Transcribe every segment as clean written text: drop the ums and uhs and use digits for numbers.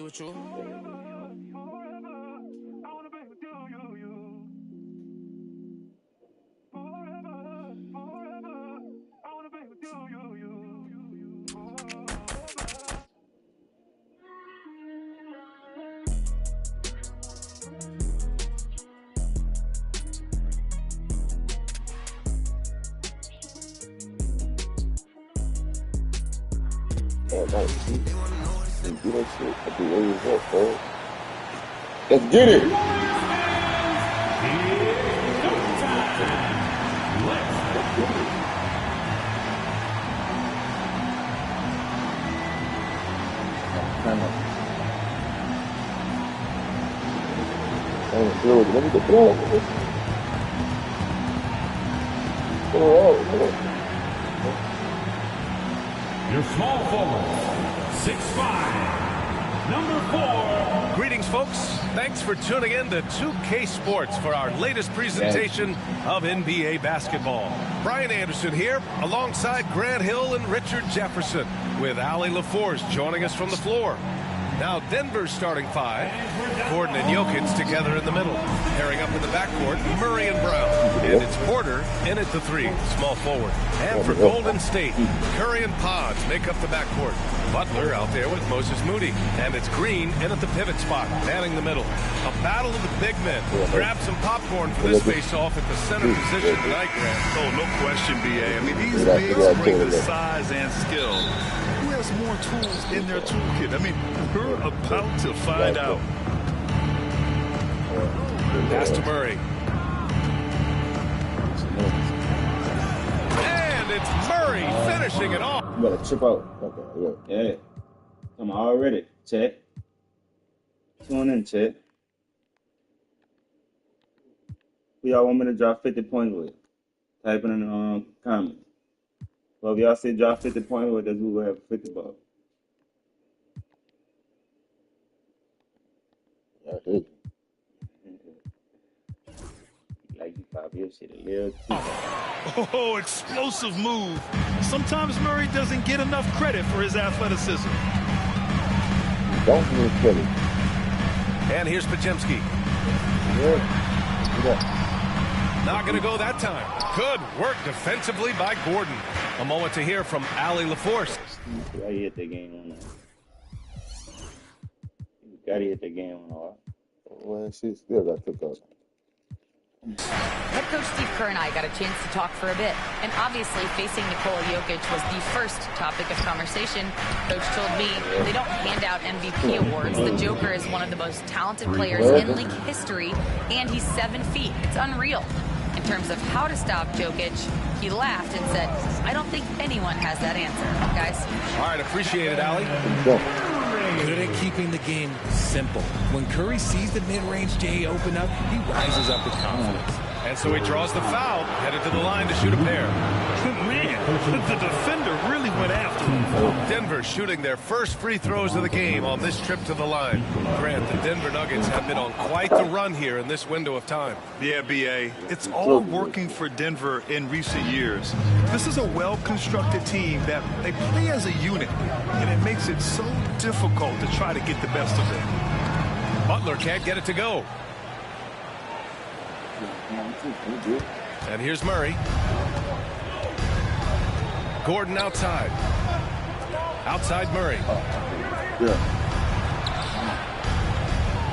with you. Let's get it. Let me get through. Your small forward, 6'5", number 4. Greetings, folks. Thanks for tuning in to 2K Sports for our latest presentation of NBA basketball. Brian Anderson here, alongside Grant Hill and Richard Jefferson, with Allie LaForce joining us from the floor. Now Denver's starting five. Gordon and Jokic together in the middle. Pairing up in the backcourt, Murray and Brown. And it's Porter in at the three, small forward. And for Golden State, Curry and Pods make up the backcourt. Butler out there with Moses Moody. And it's Green in at the pivot spot, manning the middle. A battle of the big men. Grab some popcorn for this face-off at the center position tonight, Grant. Oh, no question, B.A. I mean, these bigs bring the size and skill. Who has more tools in their toolkit? I mean, we're about to find out. Pass to Murray. And it's Murray finishing it off. You better chip out. Okay, look. Yeah. Come on, already. Check. Tune in, check. Who y'all want me to drop 50 points with? Type it in the comments. Well, if y'all say drop 50 points with, that's who will have 50 bucks. Y'all did. Like you probably your shit a little too. Oh, explosive move. Sometimes Murray doesn't get enough credit for his athleticism. Don't give credit. And here's Podziemski. Not going to go that time. Good work defensively by Gordon. A moment to hear from Allie LaForce. I hit the game on that. You gotta hit the game on that. Well, she still got took up. Head coach Steve Kerr and I got a chance to talk for a bit, and obviously facing Nikola Jokic was the first topic of conversation. Coach told me they don't hand out MVP awards. The Joker is one of the most talented players in league history, and he's 7 feet. It's unreal. In terms of how to stop Jokic, he laughed and said, I don't think anyone has that answer, guys. All right, appreciate it, Allie. Good at keeping the game simple. When Curry sees the mid-range J open up, he rises up with confidence. And so he draws the foul, headed to the line to shoot a pair. Man, the defender really went after him. Denver shooting their first free throws of the game on this trip to the line. Grant, the Denver Nuggets have been on quite the run here in this window of time. Yeah, B.A. It's all working for Denver in recent years. This is a well-constructed team that they play as a unit, and it makes it so difficult to try to get the best of it. Butler can't get it to go. And here's Murray. Gordon outside. Outside Murray.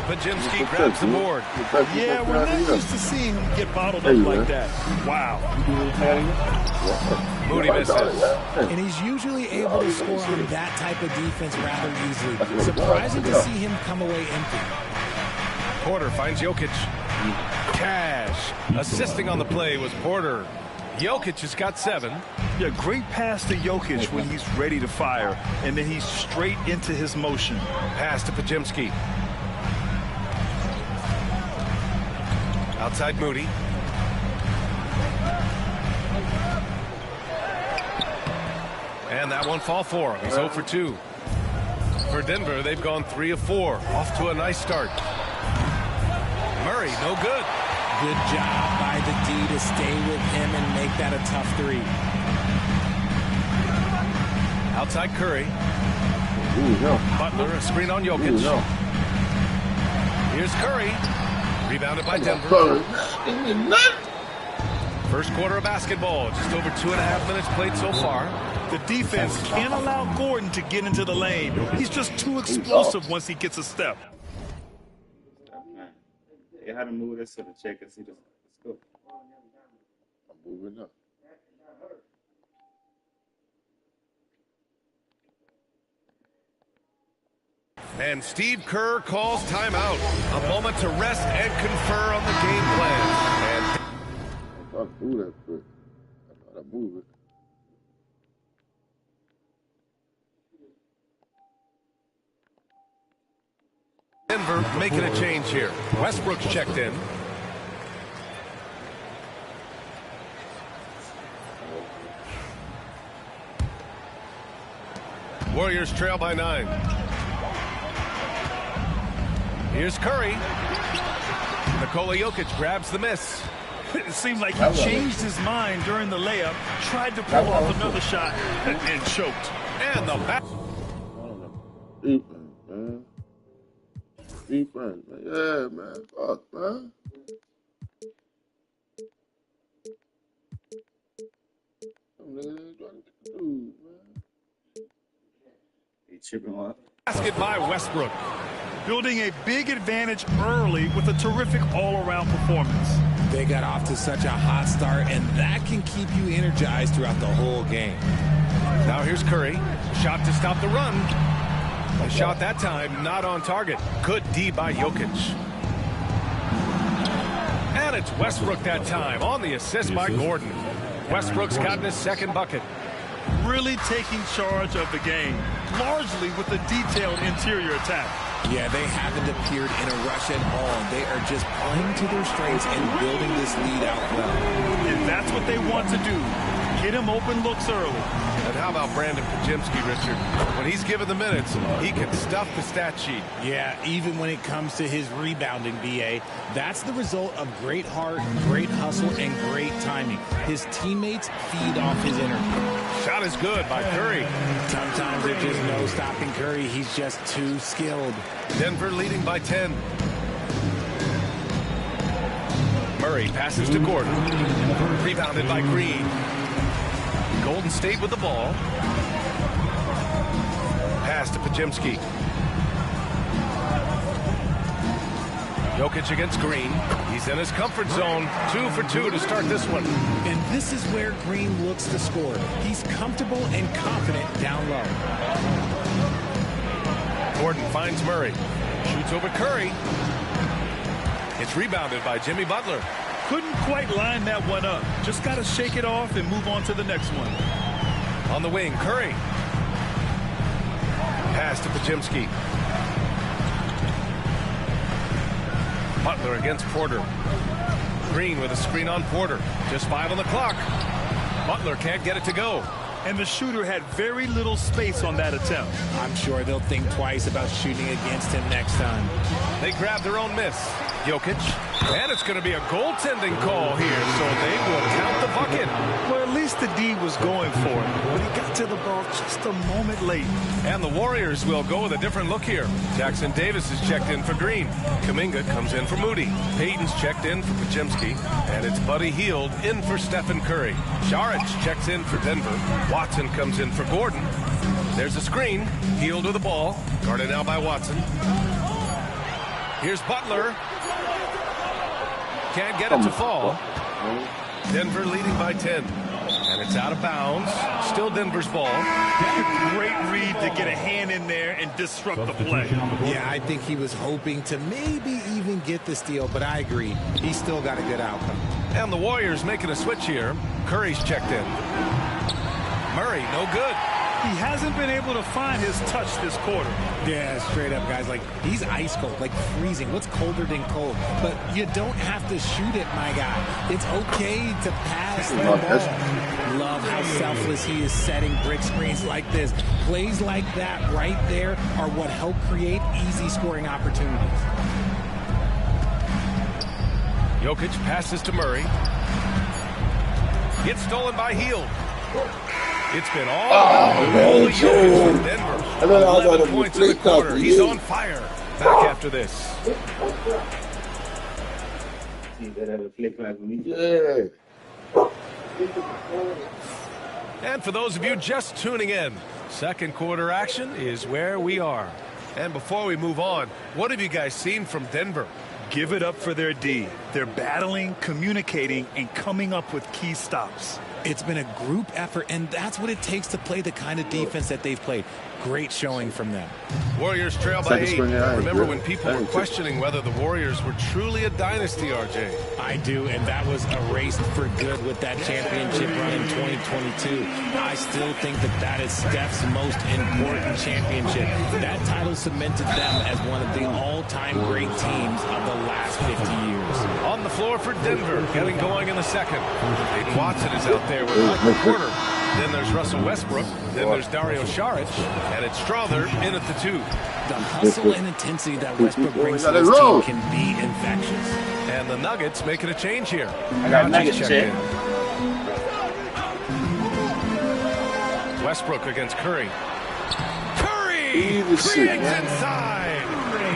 Podziemski grabs the board. Yeah, we're not used to seeing him get bottled up like that. Wow. Moody misses. And he's usually able to score on that type of defense rather easily. Surprising to see him come away empty. Porter finds Jokic. Cash. Assisting on the play was Porter. Jokic has got 7. Yeah, great pass to Jokic when he's ready to fire, and then he's straight into his motion. Pass to Podziemski. Outside Moody. And that won't fall for him. He's 0 for 2. For Denver, they've gone 3 of 4. Off to a nice start. Murray, no good. Good job by the D to stay with him and make that a tough 3. Outside Curry. Butler, a screen on Jokic. Here's Curry. Rebounded by Denver. First quarter of basketball. Just over 2.5 minutes played so far. The defense can't allow Gordon to get into the lane. He's just too explosive once he gets a step. They had to move this to the check and see this. Let's go. I'm moving up. And Steve Kerr calls timeout. A moment to rest and confer on the game plan. And I thought I moved that quick. I thought I moved it. Denver making a change here. Westbrook's checked in. Warriors trail by 9. Here's Curry. Nikola Jokic grabs the miss. It seemed like he changed his mind during the layup, tried to pull off another shot, and choked. And the back. Defense, man. Defense, man. Yeah, man. Fuck, man. Some niggas ain't trying to do, man. He chipping off. Basket by Westbrook. Building a big advantage early with a terrific all-around performance. They got off to such a hot start, and that can keep you energized throughout the whole game. Now here's Curry. Shot to stop the run. A shot that time not on target. Good D by Jokic. And it's Westbrook that time on the assist by Gordon. Westbrook's gotten his second bucket. Really taking charge of the game, largely with a detailed interior attack. Yeah, they haven't appeared in a rush at all. They are just playing to their strengths and building this lead out well. And that's what they want to do. Get him open looks early. And how about Brandon Pajemski, Richard? When he's given the minutes, he can stuff the stat sheet. Yeah, even when it comes to his rebounding, BA, that's the result of great heart, great hustle, and great timing. His teammates feed off his energy. Shot is good by Curry. Sometimes there's just no stopping Curry. He's just too skilled. Denver leading by 10. Murray passes to Gordon. Rebounded by Green. Golden State with the ball. Pass to Pajemski. Jokic against Green. He's in his comfort zone. 2 for 2 to start this one. And this is where Green looks to score. He's comfortable and confident down low. Gordon finds Murray. Shoots over Curry. It's rebounded by Jimmy Butler. Couldn't quite line that one up. Just got to shake it off and move on to the next one. On the wing, Curry. Pass to Pajemski. Butler against Porter. Green with a screen on Porter. Just 5 on the clock. Butler can't get it to go. And the shooter had very little space on that attempt. I'm sure they'll think twice about shooting against him next time. They grab their own miss. Jokic. And it's going to be a goaltending call here, so they will count the bucket. Well, at least the D was going for it, but he got to the ball just a moment late. And the Warriors will go with a different look here. Jackson Davis is checked in for Green. Kuminga comes in for Moody. Payton's checked in for Pajemski. And it's Buddy Hield in for Stephen Curry. Saric checks in for Denver. Watson comes in for Gordon. There's a screen. Hield with the ball. Guarded now by Watson. Here's Butler. Can't get it to fall. Denver leading by 10. And it's out of bounds. Still Denver's ball. Great read to get a hand in there and disrupt the play. Yeah, I think he was hoping to maybe even get the steal, but I agree. He still got a good outcome. And the Warriors making a switch here. Curry's checked in. Murray, no good. He hasn't been able to find his touch this quarter. Yeah, straight up, guys. Like, he's ice cold, like freezing. What's colder than cold? But you don't have to shoot it, my guy. It's okay to pass the ball. Love how selfless he is setting brick screens like this. Plays like that right there are what help create easy scoring opportunities. Jokic passes to Murray. It's stolen by Hield. It's been all about Jokic from Denver. 11 points in the quarter. He's on fire. Back after this. Yeah. And for those of you just tuning in, second quarter action is where we are. And before we move on, what have you guys seen from Denver? Give it up for their D. They're battling, communicating, and coming up with key stops. It's been a group effort, and that's what it takes to play the kind of defense that they've played. Great showing from them. Warriors trail by 8. Remember when people were questioning whether the Warriors were truly a dynasty, RJ? I do, and that was erased for good with that championship run in 2022. I still think that is Steph's most important championship. That title cemented them as one of the all-time great teams of the last 50 years. On the floor for Denver, getting going in the second. Aiden Watson is out there with Michael Porter. Then there's Russell Westbrook. Then there's Dario Saric. And it's Strother in at the 2. The hustle and intensity that Westbrook brings to this team can be infectious. And the Nuggets making a change here. I got Nuggets check. Westbrook against Curry. Curry creates inside.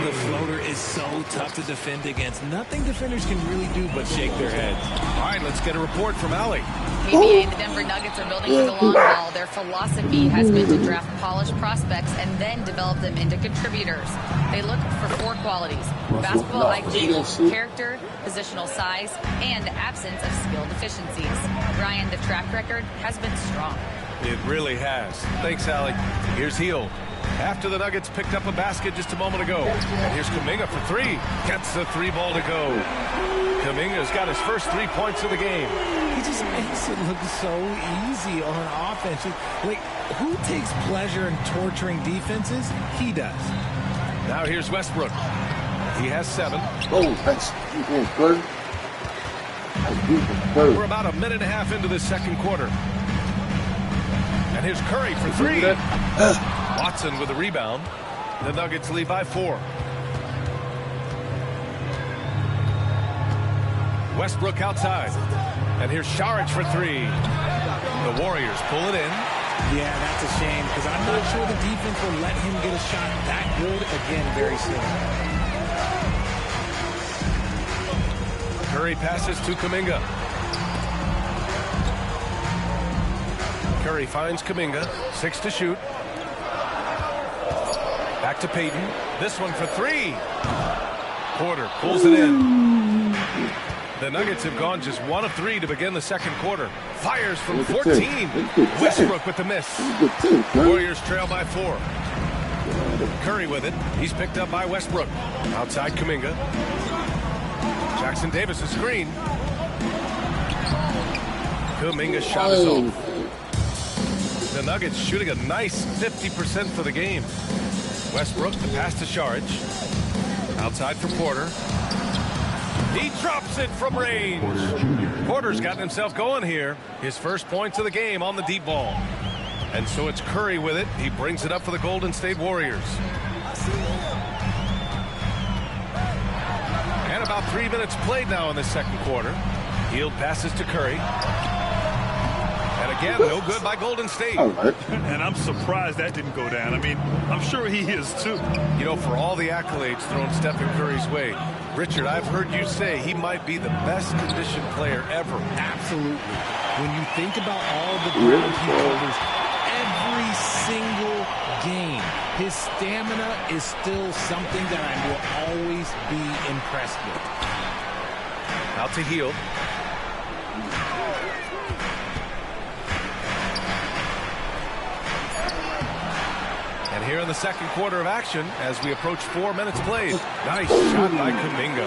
The floater is so tough to defend against. Nothing defenders can really do but shake their heads. All right, let's get a report from Allie. KBA, the Denver Nuggets are building for the long haul. Their philosophy has been to draft polished prospects and then develop them into contributors. They look for 4 qualities: basketball IQ, character, positional size, and absence of skill deficiencies. Ryan, the track record has been strong. It really has. Thanks, Allie. Here's Hield. After the Nuggets picked up a basket just a moment ago. And here's Kuminga for 3. Gets the 3 ball to go. Kuminga's got his first 3 points of the game. He just makes it look so easy on offense. Like, who takes pleasure in torturing defenses? He does. Now here's Westbrook. He has 7. Oh, that's good. We're about a minute and a half into the second quarter. And here's Curry for 3. Watson with a rebound. The Nuggets lead by 4. Westbrook outside. And here's Saric for 3. The Warriors pull it in. Yeah, that's a shame, because I'm not sure the defense will let him get a shot that good again very soon. Curry passes to Kuminga. Curry finds Kuminga. 6 to shoot. Back to Payton. This one for 3. Porter pulls it in. The Nuggets have gone just 1 of 3 to begin the second quarter. Fires from 14. Westbrook with the miss. Warriors trail by 4. Curry with it. He's picked up by Westbrook. Outside Kuminga. Jackson Davis a screen. Kuminga's shot is off. The Nuggets shooting a nice 50% for the game. Westbrook, the pass to Saric. Outside for Porter. He drops it from range. Porter's gotten himself going here. His first points of the game on the deep ball. And so it's Curry with it. He brings it up for the Golden State Warriors. And about 3 minutes played now in the second quarter. Hield passes to Curry. And again, no good by Golden State. And I'm surprised that didn't go down. I mean, I'm sure he is too. You know, for all the accolades thrown Stephen Curry's way, Richard, I've heard you say he might be the best conditioned player ever. Absolutely. When you think about all the ground he covers every single game, his stamina is still something that I will always be impressed with. Out to Hield. And here in the second quarter of action, as we approach 4 minutes played. Nice shot by Kuminga.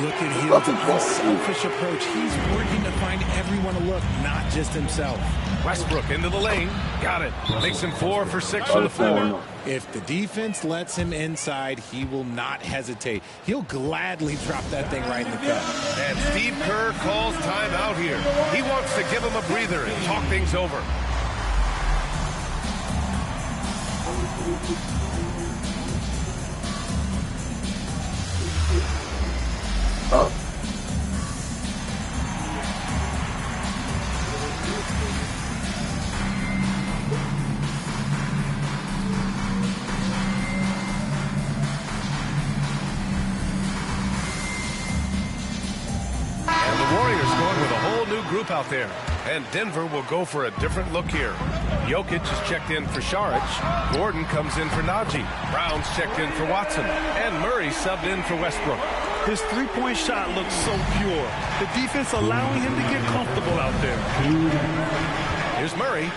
Look at Hield's unselfish approach. He's working to find everyone to look, not just himself. Westbrook into the lane. Got it. Makes him 4 for 6 from the floor. If the defense lets him inside, he will not hesitate. He'll gladly drop that thing right in the cup. And Steve Kerr calls timeout here. He wants to give him a breather and talk things over. new group out there. And Denver will go for a different look here. Jokic is checked in for Saric. Gordon comes in for Najee. Brown's checked in for Watson. And Murray subbed in for Westbrook. His three-point shot looks so pure. The defense allowing him to get comfortable out there. Here's Murray.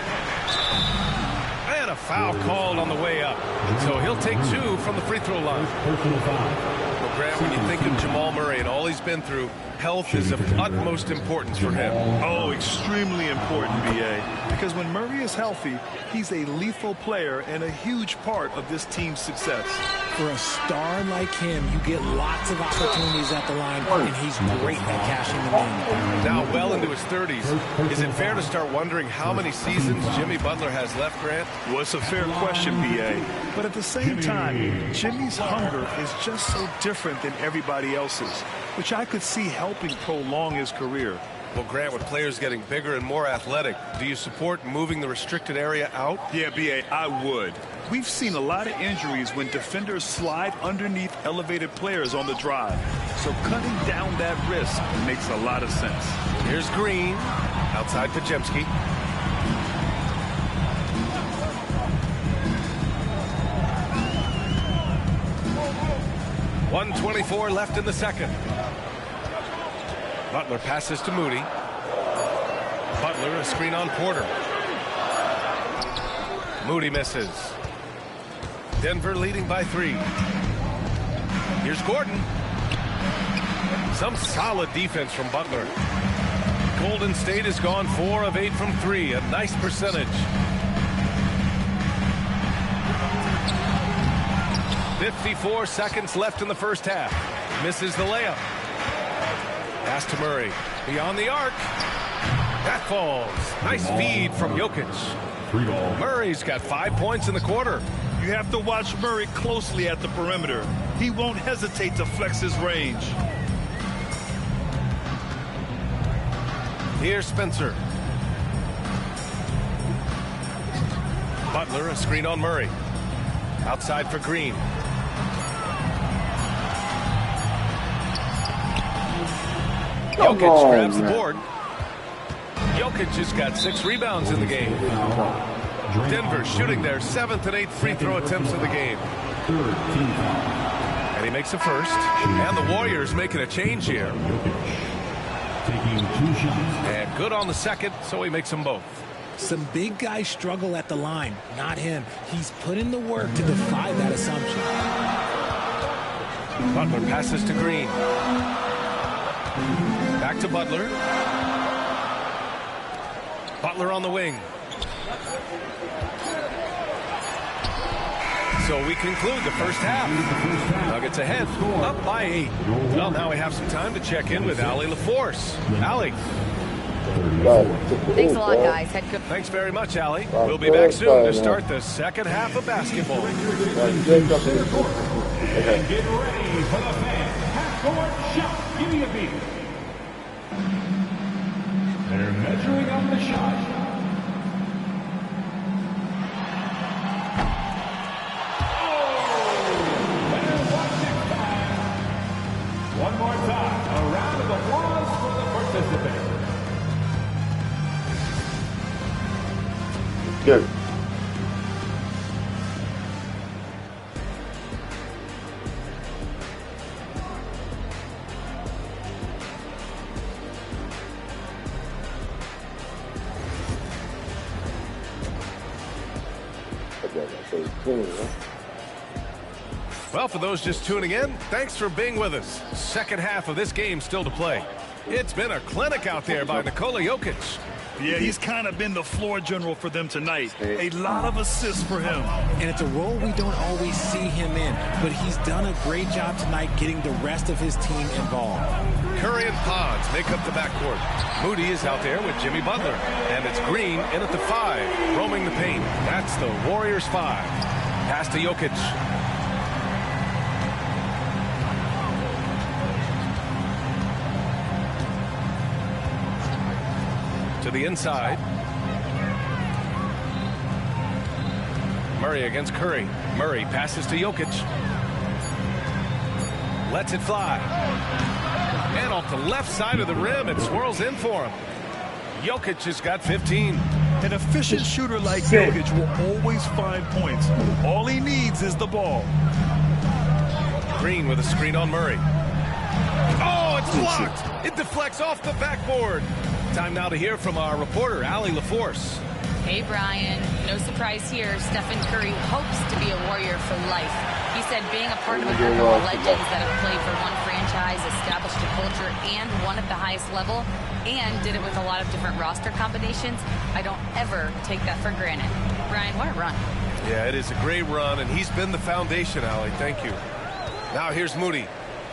And a foul called on the way up. So he'll take 2 from the free throw line. Well, Grant, when you think of Jamal Murray and all he's been through, health is of utmost importance for him. Oh, extremely important, B.A. Because when Murray is healthy, he's a lethal player and a huge part of this team's success. For a star like him, you get lots of opportunities at the line, and he's great at cashing them in. Now well into his 30s, is it fair to start wondering how many seasons Jimmy Butler has left, Grant? Well, it's a fair question, B.A. But at the same time, Jimmy's hunger is just so different than everybody else's, which I could see helping prolong his career. Well, Grant, with players getting bigger and more athletic, do you support moving the restricted area out? Yeah, B.A., I would. We've seen a lot of injuries when defenders slide underneath elevated players on the drive. So cutting down that risk makes a lot of sense. Here's Green, outside Pajemski. .124 left in the second. Butler passes to Moody. Butler, a screen on Porter. Moody misses. Denver leading by 3. Here's Gordon. Some solid defense from Butler. Golden State has gone 4 of 8 from 3. A nice percentage. 54 seconds left in the first half. Misses the layup. Pass to Murray. Beyond the arc. That falls. Nice feed from Jokic. Murray's got 5 points in the quarter. You have to watch Murray closely at the perimeter. He won't hesitate to flex his range. Here's Spencer. Butler, a screen on Murray. Outside for Green. Jokic grabs the board. Jokic has got 6 rebounds in the game. Denver shooting their 7th and 8th free throw attempts of the game. And he makes a first. And the Warriors making a change here. And good on the second, so he makes them both. Some big guys struggle at the line, not him. He's put in the work to defy that assumption. Butler passes to Green. Back to Butler. Butler on the wing. So we conclude the first half. Nuggets ahead, up by 8. Well, now we have some time to check in with Allie LaForce. Allie. Thanks a lot, guys. Head coach. Thanks very much, Allie. We'll be back soon to start the second half of basketball. And get ready for the fans. Half-court shot. Give me a beat. They're measuring up the shot. One more time, a round of applause for the participants. Good. Well, for those just tuning in, thanks for being with us. Second half of this game still to play. It's been a clinic out there by Nikola Jokic. Yeah, he's kind of been the floor general for them tonight. A lot of assists for him. And it's a role we don't always see him in, but he's done a great job tonight getting the rest of his team involved. Curry and Pons make up the backcourt. Moody is out there with Jimmy Butler. And it's Green in at the 5, roaming the paint. That's the Warriors 5. Pass to Jokic. To the inside. Murray against Curry. Murray passes to Jokic. Lets it fly. And off the left side of the rim, it swirls in for him. Jokic has got 15. An efficient shooter like Jokic will always find points. All he needs is the ball. Green with a screen on Murray. Oh, it's blocked. It deflects off the backboard. Time now to hear from our reporter, Allie LaForce. Hey, Brian. No surprise here. Stephen Curry hopes to be a Warrior for life. He said being a part of a group of legends that have played for one franchise, established a culture, and won at the highest level, and did it with a lot of different roster combinations, I don't ever take that for granted. Brian, what a run. Yeah, it is a great run, and he's been the foundation, Allie. Thank you. Now here's Moody.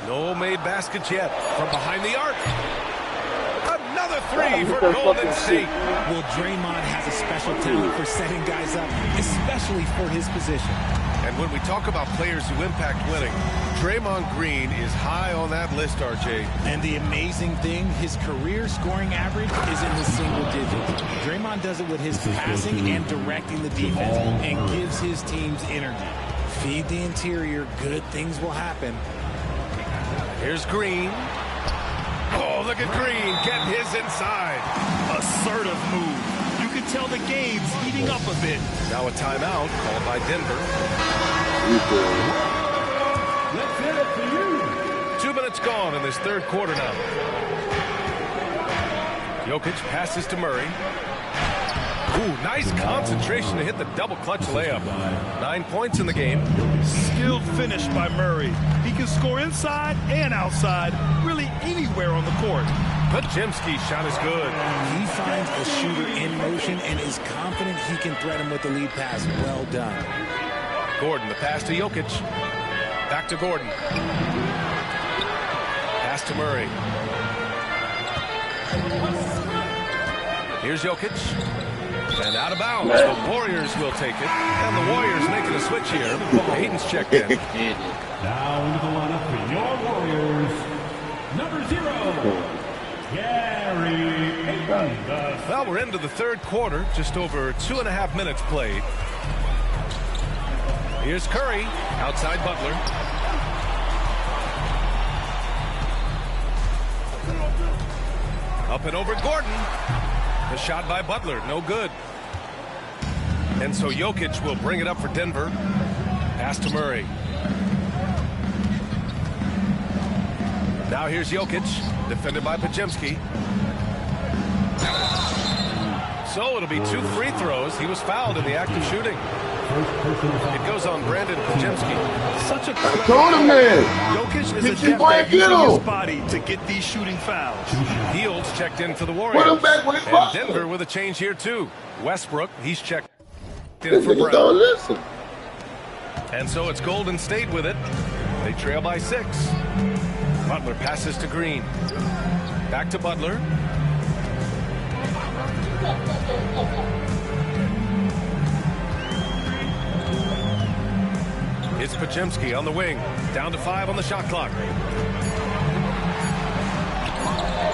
No made baskets yet. From behind the arc. Another three for Golden State. Well, Draymond has a special talent for setting guys up, especially for his position. And when we talk about players who impact winning, Draymond Green is high on that list, RJ. And the amazing thing, his career scoring average is in the single digits. Draymond does it with his passing and directing the defense and gives his teams energy. Feed the interior, good things will happen. Here's Green. Oh, look at Green getting his inside. Assertive move. You can tell the game's heating up a bit. Now a timeout called by Denver. Let's hit it for you. 2 minutes gone in this third quarter now. Jokic passes to Murray. Ooh, nice concentration to hit the double clutch layup. 9 points in the game. Skilled finish by Murray. He can score inside and outside, really anywhere on the court. Pajemski's shot is good. He finds a shooter in motion and is confident he can threat him with the lead pass. Well done. Gordon, the pass to Jokic. Back to Gordon. Pass to Murray. Here's Jokic. And out of bounds. The Warriors will take it. And the Warriors making a switch here. Hayden's checked in. Now into the lineup for your Warriors. Number 0, Gary Payton. Well, we're into the third quarter. Just over 2.5 minutes played. Here's Curry. Outside Butler. Up and over Gordon. The shot by Butler, no good. And so Jokic will bring it up for Denver. Pass to Murray. Now here's Jokic, defended by Pajemski. So it'll be 2 free throws. He was fouled in the act of shooting. It goes on Brandon Pajemski. Such a told him, man. Jokic is Get a your boy, at using get his him. body to get these shooting fouls. Fields checked in for the Warriors. Put him back when he And busts. Denver with a change here too. Westbrook, he's checked in This for nigga don't Brown. listen. And so it's Golden State with it. They trail by 6. Butler passes to Green. Back to Butler. It's Pajemski on the wing. Down to 5 on the shot clock.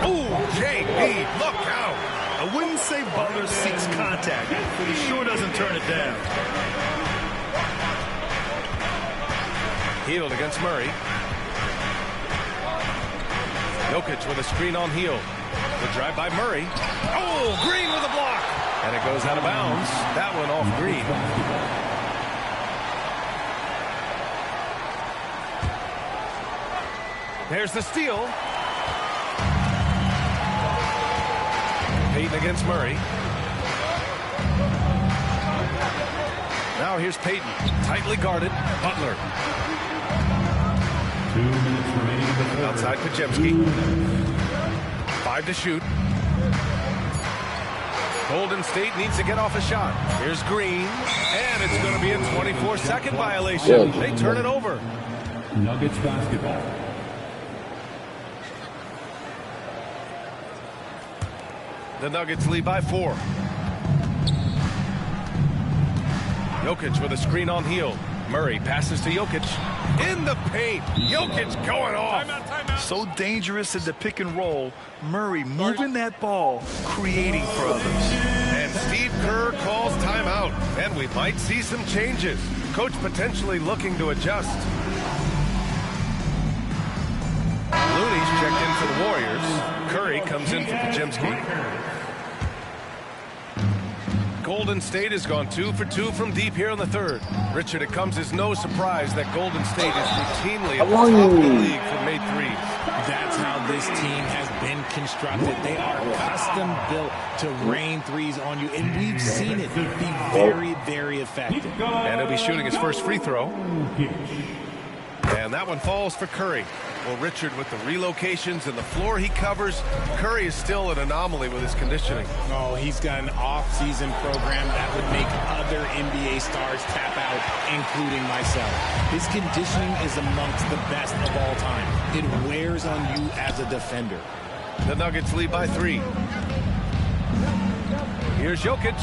Ooh, JB, look out. I wouldn't say Butler seeks contact, but he sure doesn't turn it down. Hield against Murray. Jokic with a screen on Hield. The drive by Murray. Oh, Green with a block. And it goes out of bounds. That one off Green. There's the steal. Payton against Murray. Now here's Payton. Tightly guarded. Butler. 2 minutes remaining in the third. Outside Pajemski. 5 to shoot. Golden State needs to get off a shot. Here's Green. And it's going to be a 24-second violation. They turn it over. Nuggets basketball. The Nuggets lead by 4. Jokic with a screen on Hield. Murray passes to Jokic. In the paint. Jokic going off. So dangerous in the pick and roll. Murray moving that ball, creating for others. And Steve Kerr calls timeout. And we might see some changes. Coach potentially looking to adjust. Looney's checked in for the Warriors. Curry comes in for Pajemski. Golden State has gone 2 for 2 from deep here in the third. Richard, it comes as no surprise that Golden State is routinely at the top of the league for made threes. That's how this team has been constructed. They are custom built to rain threes on you, and we've seen it be very, very effective. And he'll be shooting his first free throw. And that one falls for Curry. Well, Richard, with the relocations and the floor he covers, Curry is still an anomaly with his conditioning. Oh, he's got an off-season program that would make other NBA stars tap out, including myself. His conditioning is amongst the best of all time. It wears on you as a defender. The Nuggets lead by 3. Here's Jokic.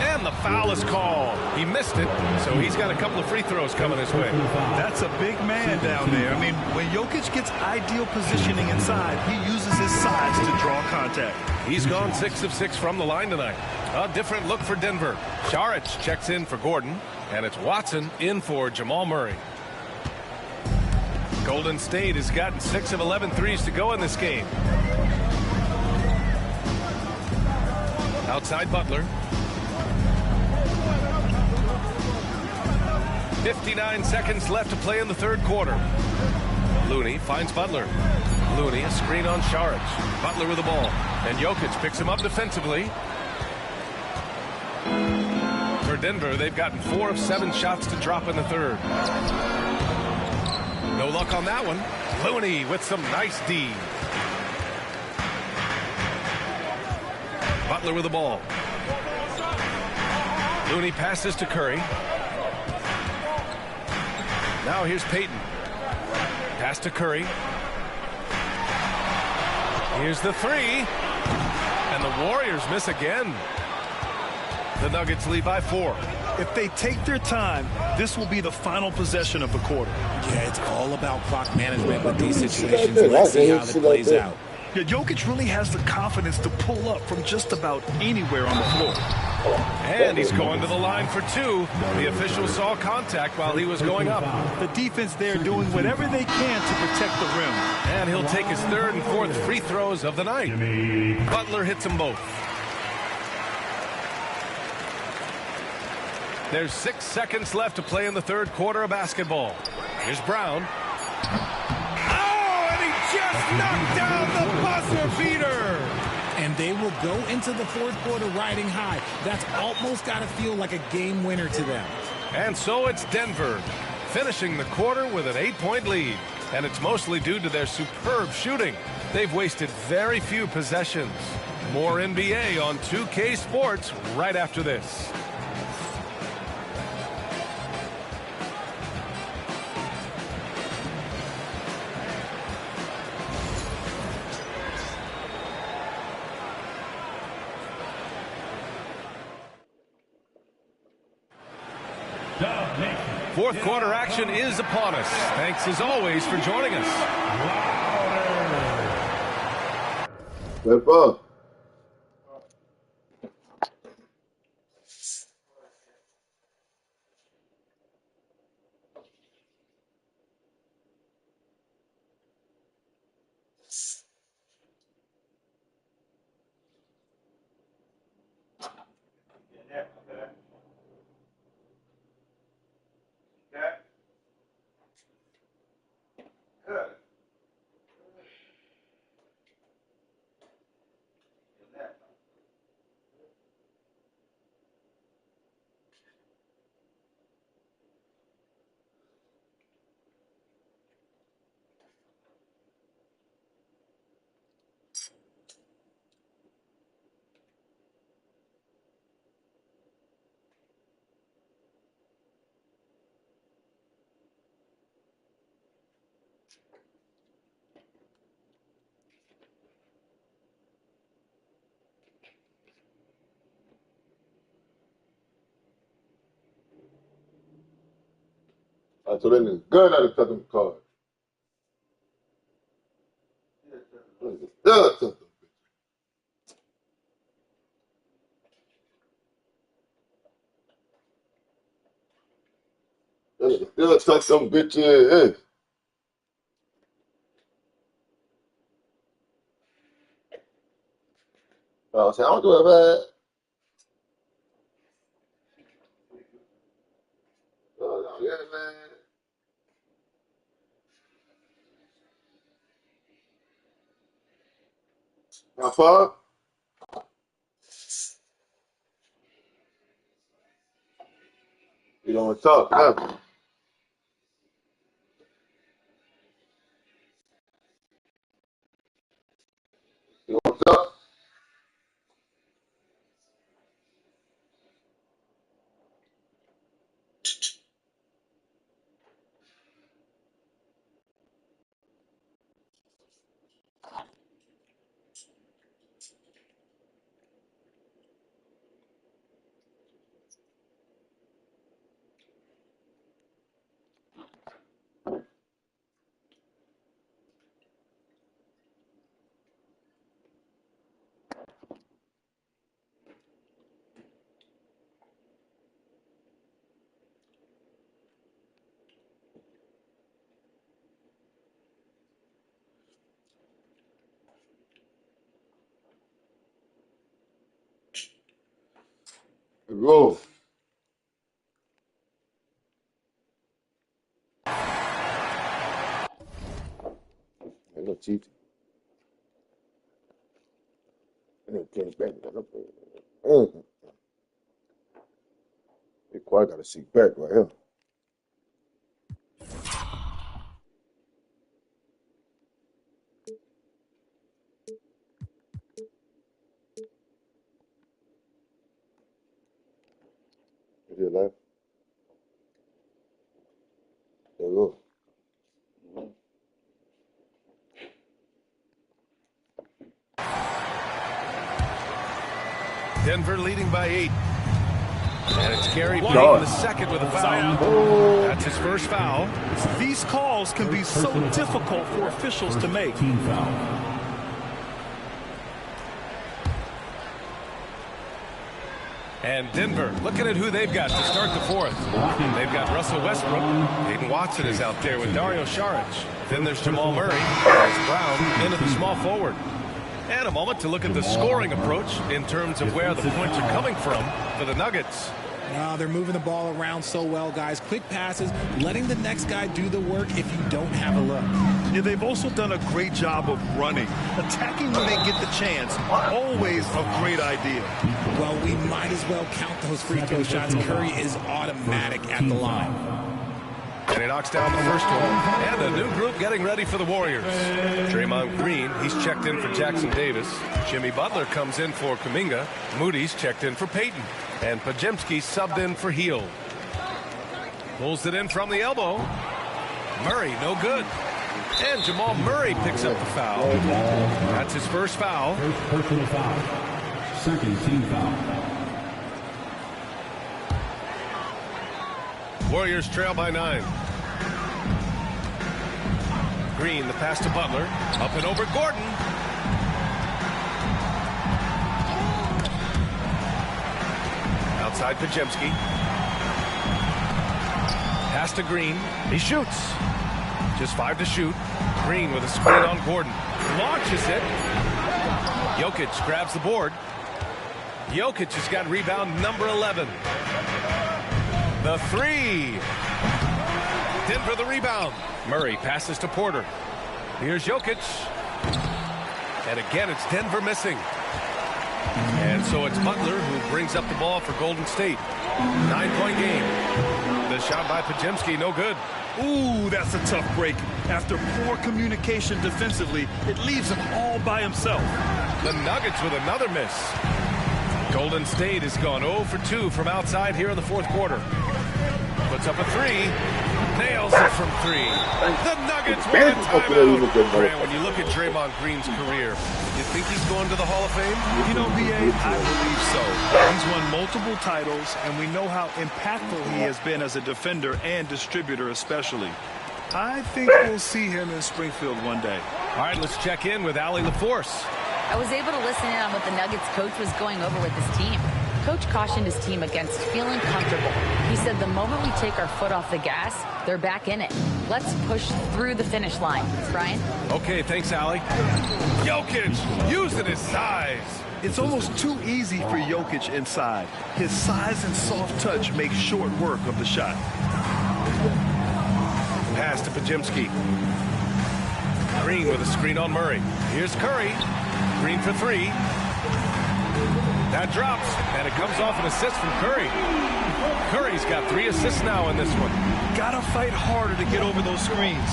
And the foul is called. He missed it, so he's got a couple of free throws coming his way. That's a big man down there. I mean, when Jokic gets ideal positioning inside, he uses his size to draw contact. He's gone 6 of 6 from the line tonight. A different look for Denver. Saric checks in for Gordon, and it's Watson in for Jamal Murray. Golden State has gotten 6 of 11 threes to go in this game. Outside Butler. 59 seconds left to play in the third quarter. Looney finds Butler. Looney, a screen on Saric. Butler with the ball. And Jokic picks him up defensively. For Denver, they've gotten 4 of 7 shots to drop in the third. No luck on that one. Looney with some nice D. Butler with the ball. Looney passes to Curry. Now here's Payton. Pass to Curry. Here's the 3. And the Warriors miss again. The Nuggets lead by 4. If they take their time, this will be the final possession of the quarter. Yeah, it's all about clock management with these situations. Let's see how it plays out. Yeah, Jokic really has the confidence to pull up from just about anywhere on the floor. And he's going to the line for 2. The official saw contact while he was going up. The defense there doing whatever they can to protect the rim. And he'll take his 3rd and 4th free throws of the night. Butler hits them both. There's 6 seconds left to play in the third quarter of basketball. Here's Brown. Oh, and he just knocked down the buzzer beater. And they will go into the fourth quarter riding high. That's almost got to feel like a game winner to them. And so it's Denver, finishing the quarter with an 8-point lead. And it's mostly due to their superb shooting. They've wasted very few possessions. More NBA on 2K Sports right after this. Fourth quarter action is upon us. Thanks as always for joining us. Pepper. I told them it's good at the second card. Yeah, still touch some bitches. I say, I don't do it bad. man. How far? You don't want to talk, huh? You want to talk? Go. Ain't no teeth. Ain't no James back. Big Quad got a seat back right here. Is he alive? There you go. Denver leading by 8. And it's Gary playing the second with a foul. That's his first foul. These calls can be so difficult for officials to make. Team foul. And Denver looking at who they've got to start the fourth. They've got Russell Westbrook. Hayden Watson is out there with Dario Saric. Then there's Jamal Murray. There's Brown in at the small forward. And a moment to look at the scoring approach in terms of where the points are coming from for the Nuggets. They're moving the ball around so well, guys. Quick passes, letting the next guy do the work if you don't have a look. Yeah, they've also done a great job of running. Attacking when they get the chance, always a great idea. Well, we might as well count those free throw shots. Curry is automatic at the line. And he knocks down the first one. And a new group getting ready for the Warriors. Draymond Green, he's checked in for Jackson Davis. Jimmy Butler comes in for Kuminga. Moody's checked in for Payton. And Podziemski subbed in for Hield. Pulls it in from the elbow. Murray, no good. And Jamal Murray picks up the foul. That's his first foul. First personal foul. Second team foul. Warriors trail by 9. Green, the pass to Butler. Up and over Gordon. Outside Podziemski. Pass to Green. He shoots. Just 5 to shoot. Green with a screen on Gordon. Launches it. Jokic grabs the board. Jokic has got rebound number 11. The 3. Denver the rebound. Murray passes to Porter. Here's Jokic. And again, it's Denver missing. And so it's Butler who brings up the ball for Golden State. 9-point game. The shot by Podziemski, no good. Ooh, that's a tough break. After poor communication defensively, it leaves him all by himself. The Nuggets with another miss. Golden State has gone 0 for 2 from outside here in the fourth quarter. Puts up a 3. Nails it from 3. The Nuggets win a timeout. Grant, when you look at Draymond Green's career, you think he's going to the Hall of Fame? You know, B.A., I believe so. He's won multiple titles, and we know how impactful he has been as a defender and distributor especially. I think we'll see him in Springfield one day. All right, let's check in with Allie LaForce. I was able to listen in on what the Nuggets coach was going over with his team. Coach cautioned his team against feeling comfortable. He said the moment we take our foot off the gas, they're back in it. Let's push through the finish line. Brian? Okay, thanks, Allie. Jokic using his size. It's almost too easy for Jokic inside. His size and soft touch make short work of the shot. pass to Pajimski. Green with a screen on Murray. Here's Curry. Green for three. That drops, and it comes off an assist from Curry. Curry's got 3 assists now in this one. Gotta fight harder to get over those screens.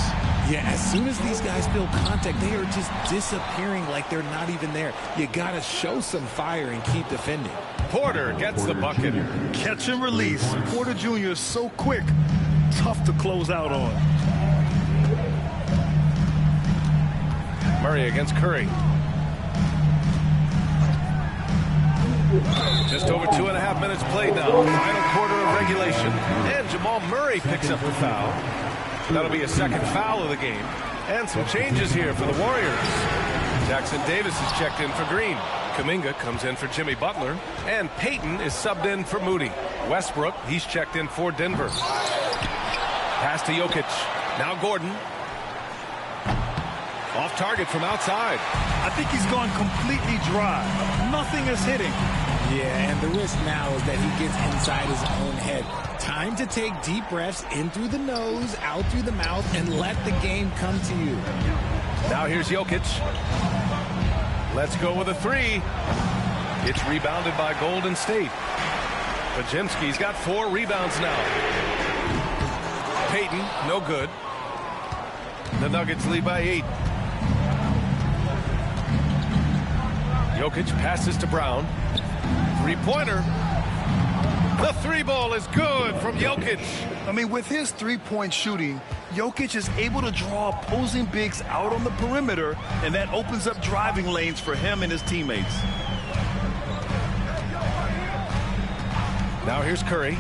Yeah, as soon as these guys feel contact, they are just disappearing like they're not even there. You got to show some fire and keep defending. Porter gets the bucket. Catch and release. Porter Jr. is so quick. Tough to close out on. Murray against Curry. Just over 2.5 minutes played now. Final quarter of regulation. And Jamal Murray picks up the foul. That'll be a second foul of the game. And some changes here for the Warriors. Jackson Davis is checked in for Green. Kuminga comes in for Jimmy Butler. And Payton is subbed in for Moody. Westbrook, he's checked in for Denver. Pass to Jokic. Now Gordon. Off target from outside. I think he's gone completely dry. Nothing is hitting. Yeah, and the risk now is that he gets inside his own head. Time to take deep breaths in through the nose, out through the mouth, and let the game come to you. Now here's Jokic. Let's go with a three. It's rebounded by Golden State. Pajimski's got 4 rebounds now. Payton, no good. The Nuggets lead by 8. Jokic passes to Brown. Three-pointer. The 3-ball is good from Jokic. I mean, with his three-point shooting, Jokic is able to draw opposing bigs out on the perimeter, and that opens up driving lanes for him and his teammates. Now here's Curry.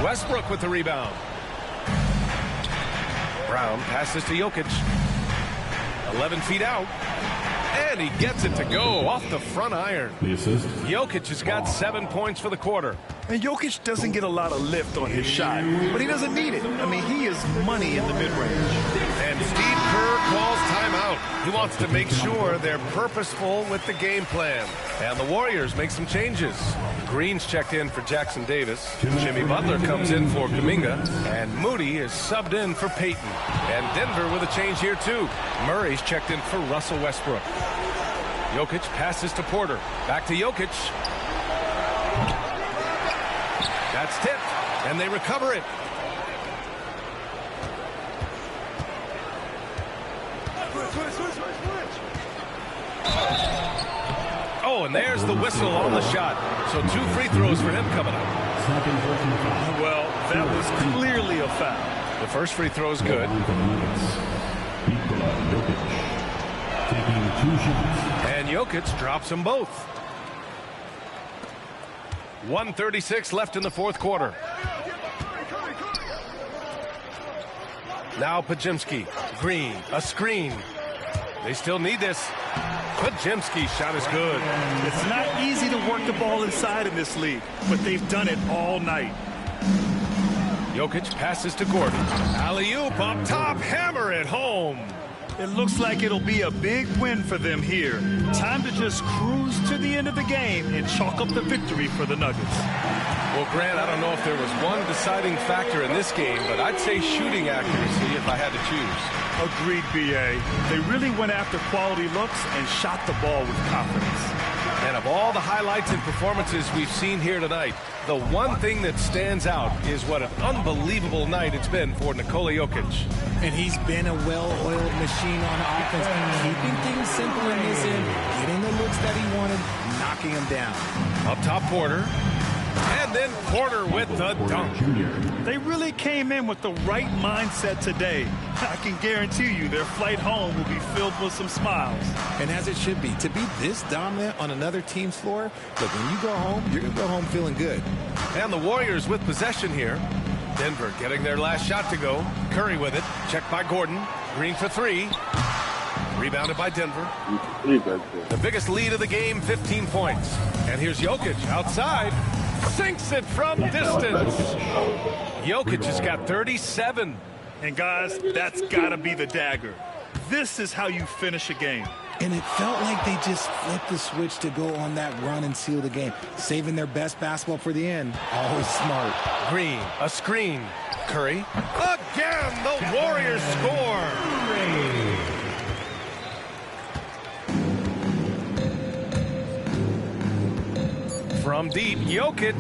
Westbrook with the rebound. Brown passes to Jokic. 11 feet out. And he gets it to go off the front iron. The assist. Jokic has got 7 points for the quarter. And Jokic doesn't get a lot of lift on his shot, but he doesn't need it. I mean, he is money in the mid-range. And Steve Kerr calls timeout. He wants to make sure they're purposeful with the game plan. And the Warriors make some changes. Green's checked in for Jackson Davis. Jimmy Butler comes in for Kuminga. And Moody is subbed in for Payton. And Denver with a change here, too. Murray's checked in for Russell Westbrook. Jokic passes to Porter. Back to Jokic. That's tipped, and they recover it. Oh, and there's the whistle on the shot. So 2 free throws for him coming up. Well, that was clearly a foul. The first free throw is good. And Jokic drops them both. 1:36 left in the fourth quarter. Now Pajimski. Green. A screen. They still need this. Pajimski's shot is good. It's not easy to work the ball inside in this league, but they've done it all night. Jokic passes to Gordon. Alley-oop up top. Hammer it home. It looks like it'll be a big win for them here. Time to just cruise to the end of the game and chalk up the victory for the Nuggets. Well, Grant, I don't know if there was one deciding factor in this game, but I'd say shooting accuracy if I had to choose. Agreed, B.A. They really went after quality looks and shot the ball with confidence. And of all the highlights and performances we've seen here tonight, the one thing that stands out is what an unbelievable night it's been for Nikola Jokic. And he's been a well-oiled machine on offense, keeping things simple in this end, getting the looks that he wanted, knocking them down. Up top, Porter. And then Porter with the dunk. They really came in with the right mindset today. I can guarantee you their flight home will be filled with some smiles. And as it should be. To be this dominant on another team's floor, look, when you go home, you're going to go home feeling good. And the Warriors with possession here. Denver getting their last shot to go. Curry with it. Checked by Gordon. Green for 3. Rebounded by Denver. The biggest lead of the game, 15 points. And here's Jokic outside. Sinks it from distance. Jokic has got 37. And guys, that's got to be the dagger. This is how you finish a game. And it felt like they just flipped the switch to go on that run and seal the game, saving their best basketball for the end. Always smart. Green, a screen. Curry. Again, the Warriors score. From deep, Jokic.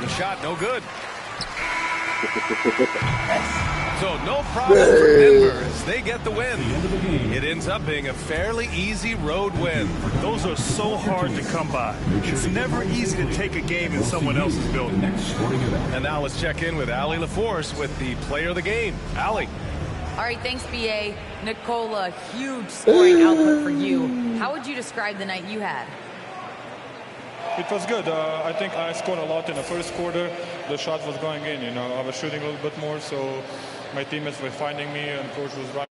The shot no good. So no problem for Denver as they get the win. It ends up being a fairly easy road win. Those are so hard to come by. It's never easy to take a game in someone else's building. And now let's check in with Allie LaForce with the player of the game. Allie. All right, thanks, B.A. Nikola, huge scoring output for you. How would you describe the night you had? It was good. I think I scored a lot in the first quarter. The shot was going in, I was shooting a little bit more, so my teammates were finding me and coach was right.